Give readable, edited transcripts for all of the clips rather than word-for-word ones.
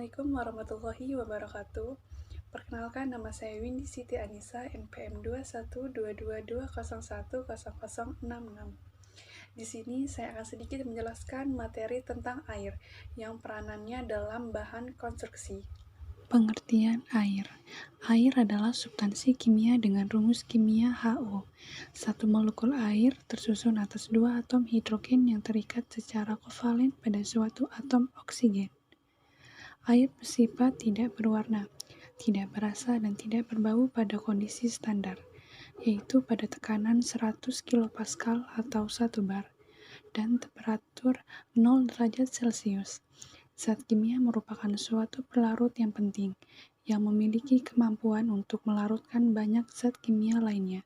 Assalamualaikum warahmatullahi wabarakatuh. Perkenalkan, nama saya Windy Siti Anissa, NPM 21222010066. Di sini saya akan sedikit menjelaskan materi tentang air yang peranannya dalam bahan konstruksi. Pengertian air. Air adalah substansi kimia dengan rumus kimia HO. Satu molekul air tersusun atas dua atom hidrogen yang terikat secara kovalen pada suatu atom oksigen. Air bersifat tidak berwarna, tidak berasa, dan tidak berbau pada kondisi standar, yaitu pada tekanan 100 kPa atau 1 bar, dan temperatur 0 derajat Celcius. Zat kimia merupakan suatu pelarut yang penting, yang memiliki kemampuan untuk melarutkan banyak zat kimia lainnya,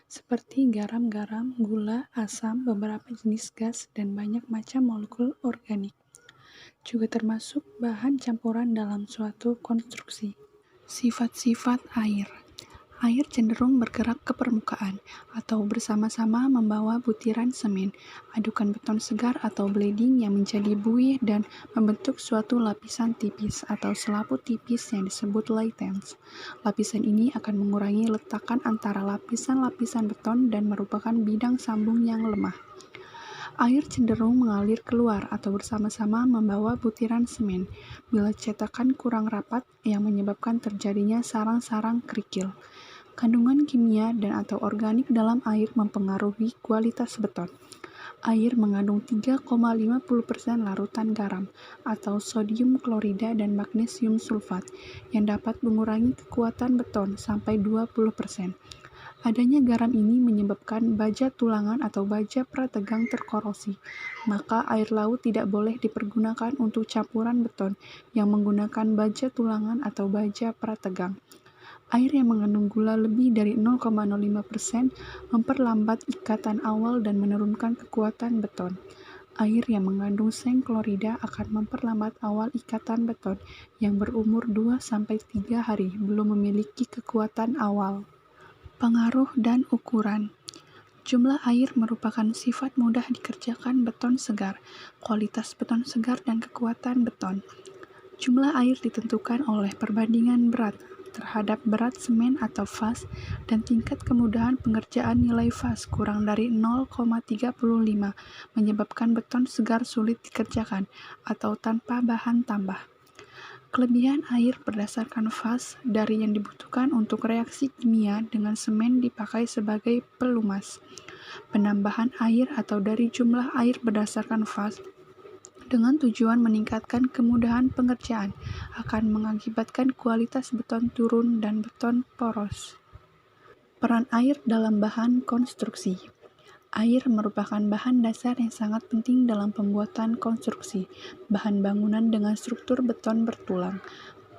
seperti garam-garam, gula, asam, beberapa jenis gas, dan banyak macam molekul organik. Juga termasuk bahan campuran dalam suatu konstruksi. Sifat-sifat air. Air cenderung bergerak ke permukaan atau bersama-sama membawa butiran semen, adukan beton segar atau blading yang menjadi buih dan membentuk suatu lapisan tipis atau selaput tipis yang disebut laitens. Lapisan ini akan mengurangi letakan antara lapisan-lapisan beton dan merupakan bidang sambung yang lemah. Air cenderung mengalir keluar atau bersama-sama membawa butiran semen bila cetakan kurang rapat yang menyebabkan terjadinya sarang-sarang kerikil. Kandungan kimia dan atau organik dalam air mempengaruhi kualitas beton. Air mengandung 3,50% larutan garam atau sodium klorida dan magnesium sulfat yang dapat mengurangi kekuatan beton sampai 20%. Adanya garam ini menyebabkan baja tulangan atau baja prategang terkorosi, maka air laut tidak boleh dipergunakan untuk campuran beton yang menggunakan baja tulangan atau baja prategang. Air yang mengandung gula lebih dari 0,05% memperlambat ikatan awal dan menurunkan kekuatan beton. Air yang mengandung seng klorida akan memperlambat awal ikatan beton yang berumur 2-3 hari belum memiliki kekuatan awal. Pengaruh dan ukuran. Jumlah air merupakan sifat mudah dikerjakan beton segar, kualitas beton segar, dan kekuatan beton. Jumlah air ditentukan oleh perbandingan berat terhadap berat semen atau fas dan tingkat kemudahan pengerjaan nilai fas kurang dari 0,35 menyebabkan beton segar sulit dikerjakan atau tanpa bahan tambah. Kelebihan air berdasarkan fas dari yang dibutuhkan untuk reaksi kimia dengan semen dipakai sebagai pelumas. Penambahan air atau dari jumlah air berdasarkan fas dengan tujuan meningkatkan kemudahan pengerjaan akan mengakibatkan kualitas beton turun dan beton poros. Peran air dalam bahan konstruksi. Air merupakan bahan dasar yang sangat penting dalam pembuatan konstruksi, bahan bangunan dengan struktur beton bertulang.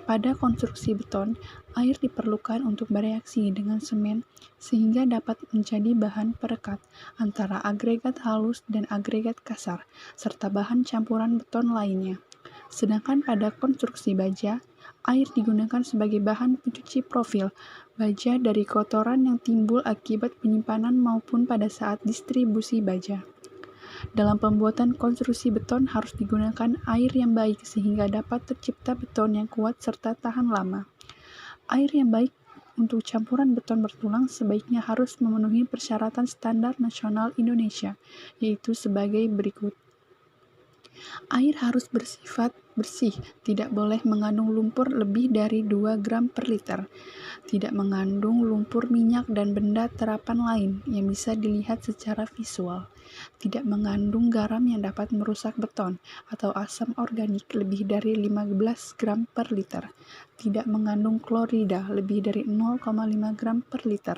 Pada konstruksi beton, air diperlukan untuk bereaksi dengan semen sehingga dapat menjadi bahan perekat antara agregat halus dan agregat kasar, serta bahan campuran beton lainnya. Sedangkan pada konstruksi baja, air digunakan sebagai bahan pencuci profil baja dari kotoran yang timbul akibat penyimpanan maupun pada saat distribusi baja. Dalam pembuatan konstruksi beton harus digunakan air yang baik sehingga dapat tercipta beton yang kuat serta tahan lama. Air yang baik untuk campuran beton bertulang sebaiknya harus memenuhi persyaratan standar nasional Indonesia, yaitu sebagai berikut. Air harus bersifat bersih, tidak boleh mengandung lumpur lebih dari 2 gram per liter, tidak mengandung lumpur minyak dan benda terapan lain yang bisa dilihat secara visual, tidak mengandung garam yang dapat merusak beton atau asam organik lebih dari 15 gram per liter, tidak mengandung klorida lebih dari 0,5 gram per liter.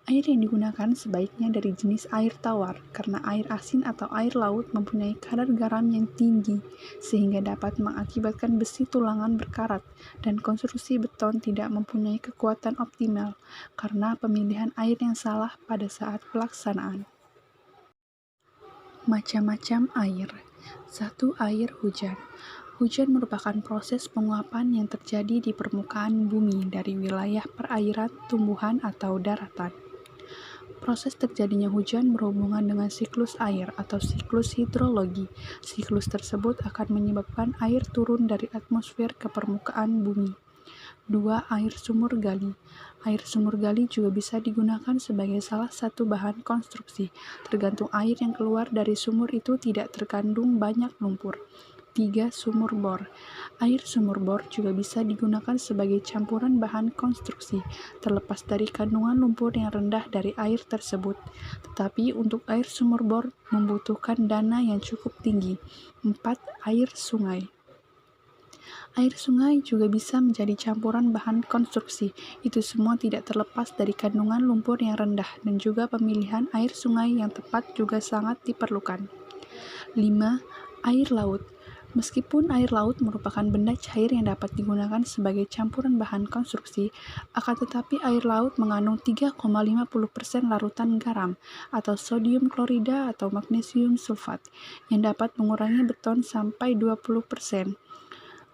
Air yang digunakan sebaiknya dari jenis air tawar, karena air asin atau air laut mempunyai kadar garam yang tinggi, sehingga dapat mengakibatkan besi tulangan berkarat, dan konstruksi beton tidak mempunyai kekuatan optimal, karena pemilihan air yang salah pada saat pelaksanaan. Macam-macam air. 1. Air hujan. Hujan merupakan proses penguapan yang terjadi di permukaan bumi dari wilayah perairan, tumbuhan, atau daratan. Proses terjadinya hujan berhubungan dengan siklus air atau siklus hidrologi. Siklus tersebut akan menyebabkan air turun dari atmosfer ke permukaan bumi. 2. Air sumur gali. Air sumur gali juga bisa digunakan sebagai salah satu bahan konstruksi, tergantung air yang keluar dari sumur itu tidak terkandung banyak lumpur. 3. Sumur bor. Air sumur bor juga bisa digunakan sebagai campuran bahan konstruksi, terlepas dari kandungan lumpur yang rendah dari air tersebut. Tetapi untuk air sumur bor membutuhkan dana yang cukup tinggi. 4. Air sungai. Air sungai juga bisa menjadi campuran bahan konstruksi. Itu semua tidak terlepas dari kandungan lumpur yang rendah dan juga pemilihan air sungai yang tepat juga sangat diperlukan. 5. Air laut. Meskipun air laut merupakan benda cair yang dapat digunakan sebagai campuran bahan konstruksi, akan tetapi air laut mengandung 3,50% larutan garam atau sodium klorida atau magnesium sulfat yang dapat mengurangi beton sampai 20%.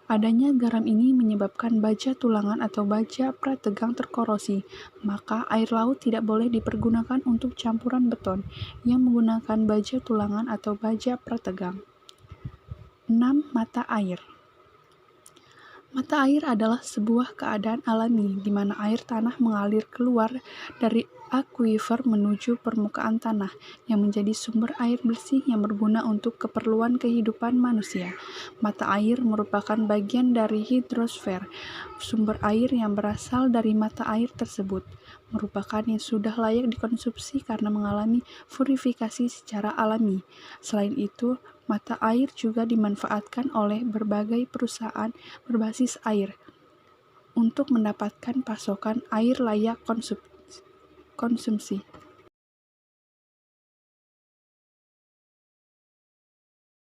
Adanya garam ini menyebabkan baja tulangan atau baja prategang terkorosi, maka air laut tidak boleh dipergunakan untuk campuran beton yang menggunakan baja tulangan atau baja prategang. 6. Mata air. Mata air adalah sebuah keadaan alami di mana air tanah mengalir keluar dari akuifer menuju permukaan tanah yang menjadi sumber air bersih yang berguna untuk keperluan kehidupan manusia. Mata air merupakan bagian dari hidrosfer. Sumber air yang berasal dari mata air tersebut merupakan yang sudah layak dikonsumsi karena mengalami purifikasi secara alami. Selain itu, mata air juga dimanfaatkan oleh berbagai perusahaan berbasis air untuk mendapatkan pasokan air layak konsumsi.